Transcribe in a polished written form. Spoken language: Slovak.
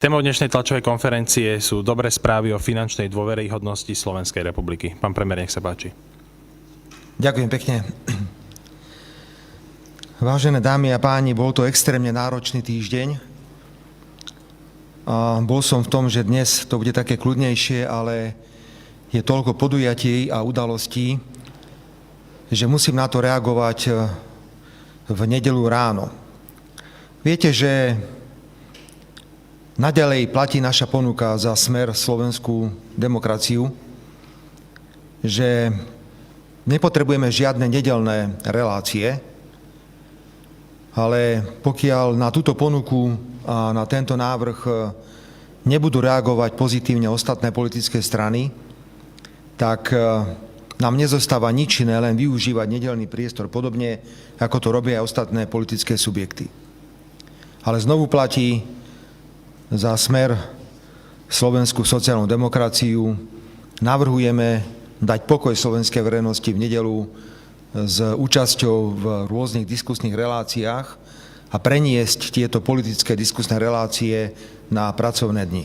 Témou dnešnej tlačovej konferencie sú dobré správy o finančnej dôveryhodnosti Slovenskej republiky. Pán premiér, nech sa páči. Ďakujem pekne. Vážené dámy a páni, bol to extrémne náročný týždeň. A bol som v tom, že dnes to bude také kľudnejšie, ale je toľko podujatí a udalostí, že musím na to reagovať v nedeľu ráno. Viete, že naďalej platí naša ponuka za Smer slovenskú demokraciu, že nepotrebujeme žiadne nedeľné relácie, ale pokiaľ na túto ponuku a na tento návrh nebudú reagovať pozitívne ostatné politické strany, tak nám nezostáva nič iné, len využívať nedeľný priestor podobne, ako to robia aj ostatné politické subjekty. Ale znovu platí za Smer slovenskú sociálnu demokraciu. Navrhujeme dať pokoj slovenskej verejnosti v nedeľu s účasťou v rôznych diskusných reláciách a preniesť tieto politické diskusné relácie na pracovné dni.